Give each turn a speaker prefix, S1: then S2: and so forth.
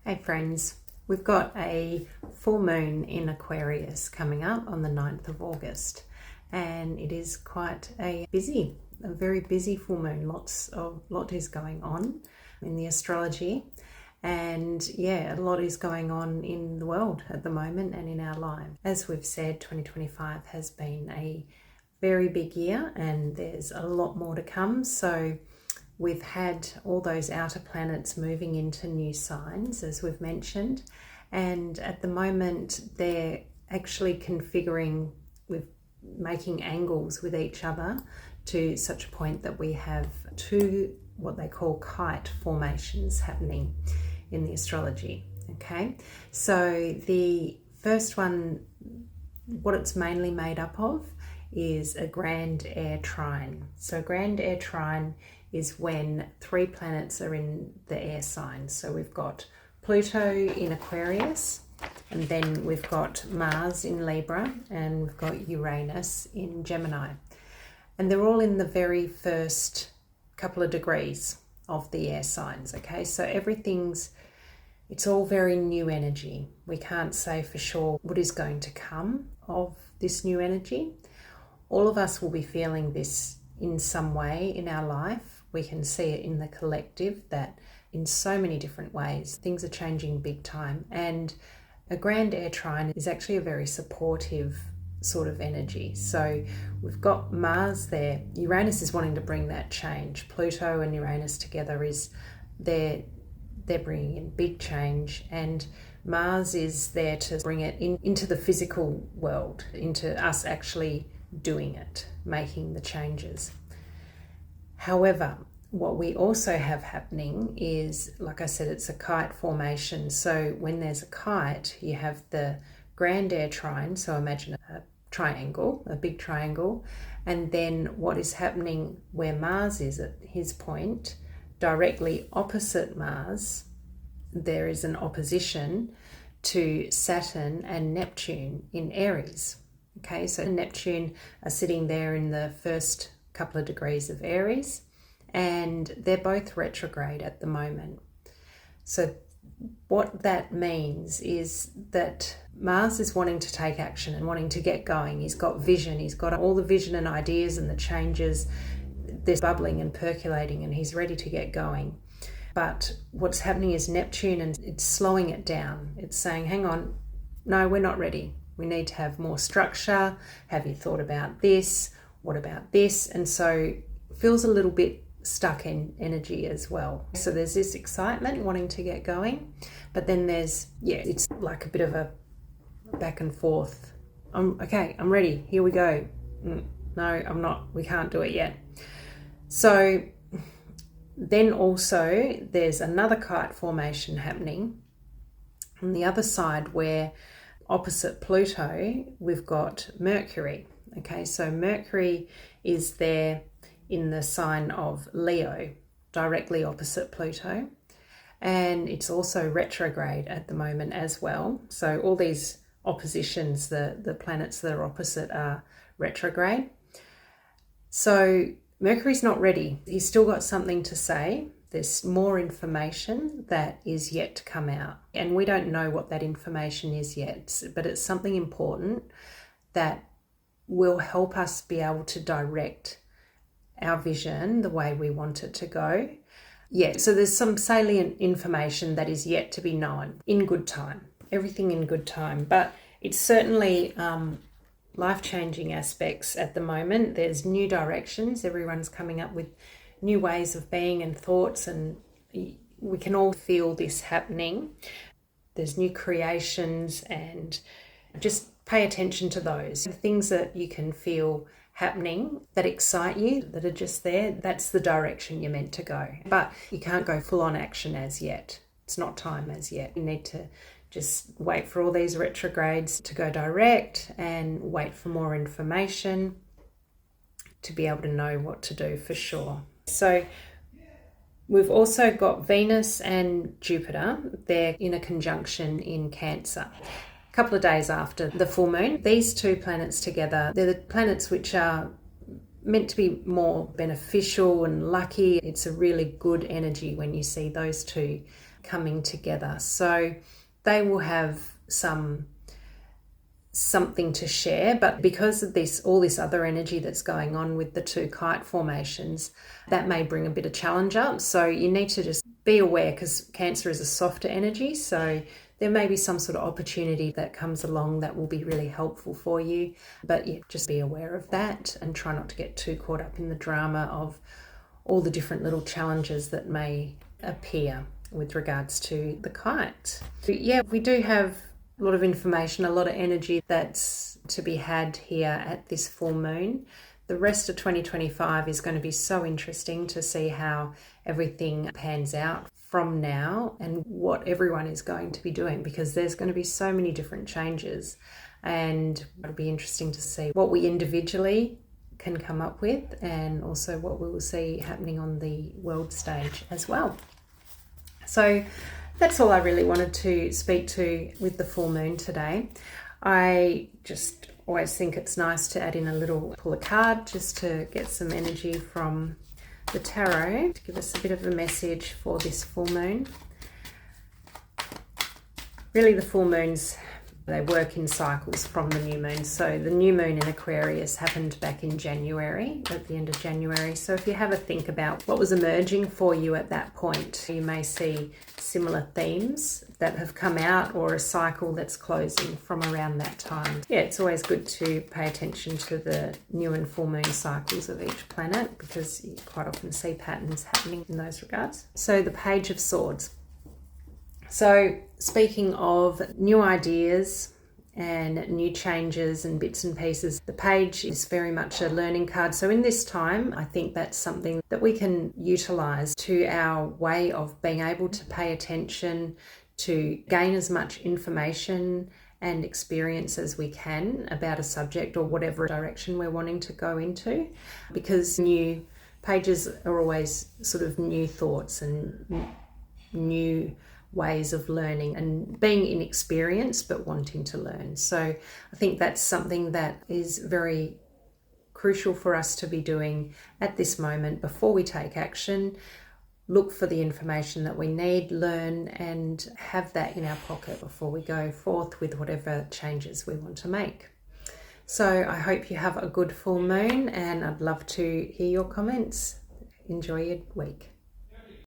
S1: Hey friends, we've got a full moon in Aquarius coming up on the 9th of August, and it is quite a very busy full moon. Lot is going on in the astrology, and a lot is going on in the world at the moment and in our lives. As we've said, 2025 has been a very big year and there's a lot more to come. So we've had all those outer planets moving into new signs, as we've mentioned, and at the moment they're actually configuring with making angles with each other to such a point that we have two what they call kite formations happening in the astrology. Okay, so the first one, what it's mainly made up of is a grand air trine. So grand air trine is when three planets are in the air signs. So we've got Pluto in Aquarius, and then we've got Mars in Libra, and we've got Uranus in Gemini. And they're all in the very first couple of degrees of the air signs, okay? So it's all very new energy. We can't say for sure what is going to come of this new energy. All of us will be feeling this in some way in our life. We can see it in the collective that in so many different ways, things are changing big time. And a grand air trine is actually a very supportive sort of energy. So we've got Mars there. Uranus is wanting to bring that change. Pluto and Uranus together they're bringing in big change, and Mars is there to bring it into the physical world, into us actually doing it, making the changes. However, what we also have happening is, like I said, it's a kite formation. So when there's a kite, you have the grand air trine. So imagine a triangle, a big triangle. And then what is happening where Mars is at his point, directly opposite Mars, there is an opposition to Saturn and Neptune in Aries. Okay, so Neptune are sitting there in the first couple of degrees of Aries, and they're both retrograde at the moment. So what that means is that Mars is wanting to take action and wanting to get going. He's got vision, he's got all the vision and ideas and the changes. They're bubbling and percolating, and he's ready to get going. But what's happening is Neptune, and it's slowing it down. It's saying, hang on, no, we're not ready. We need to have more structure. Have you thought about this? What about this? And so it feels a little bit stuck in energy as well. So there's this excitement wanting to get going, but then there's, it's like a bit of a back and forth. I'm ready. Here we go. No, I'm not. We can't do it yet. So then also there's another kite formation happening on the other side where opposite Pluto, we've got Mercury. Okay, so Mercury is there in the sign of Leo, directly opposite Pluto. And it's also retrograde at the moment as well. So all these oppositions, the planets that are opposite are retrograde. So Mercury's not ready. He's still got something to say. There's more information that is yet to come out, and we don't know what that information is yet, but it's something important that will help us be able to direct our vision the way we want it to go. So there's some salient information that is yet to be known in good time, everything in good time, but it's certainly life-changing aspects at the moment. There's new directions. Everyone's coming up with new ways of being and thoughts, and we can all feel this happening. There's new creations, and just pay attention to those. The things that you can feel happening that excite you, that are just there, that's the direction you're meant to go. But you can't go full on action as yet. It's not time as yet. You need to just wait for all these retrogrades to go direct and wait for more information to be able to know what to do for sure. So we've also got Venus and Jupiter. They're in a conjunction in Cancer. A couple of days after the full moon, these two planets together, they're the planets which are meant to be more beneficial and lucky. It's a really good energy when you see those two coming together. So they will have something to share, but because of all this other energy that's going on with the two kite formations, that may bring a bit of challenge up. So you need to just be aware, because Cancer is a softer energy, so there may be some sort of opportunity that comes along that will be really helpful for you. But yeah, just be aware of that and try not to get too caught up in the drama of all the different little challenges that may appear with regards to the kite. Yeah, we do have a lot of information, a lot of energy that's to be had here at this full moon. The rest of 2025 is going to be so interesting to see how everything pans out from now and what everyone is going to be doing, because there's going to be so many different changes, and it'll be interesting to see what we individually can come up with and also what we will see happening on the world stage as well. So that's all I really wanted to speak to with the full moon today. I just always think it's nice to add in a little pull a card just to get some energy from the tarot to give us a bit of a message for this full moon. Really, the full moons, they work in cycles from the new moon. So the new moon in Aquarius happened back in January, at the end of January. So if you have a think about what was emerging for you at that point, you may see similar themes that have come out, or a cycle that's closing from around that time. Yeah, it's always good to pay attention to the new and full moon cycles of each planet, because you quite often see patterns happening in those regards. So the Page of Swords. So speaking of new ideas and new changes and bits and pieces, the page is very much a learning card. So in this time, I think that's something that we can utilize to our way of being able to pay attention, to gain as much information and experience as we can about a subject or whatever direction we're wanting to go into, because new pages are always sort of new thoughts and new ways of learning and being inexperienced but wanting to learn. So I think that's something that is very crucial for us to be doing at this moment before we take action. Look for the information that we need, learn, and have that in our pocket before we go forth with whatever changes we want to make. So I hope you have a good full moon, and I'd love to hear your comments. Enjoy your week.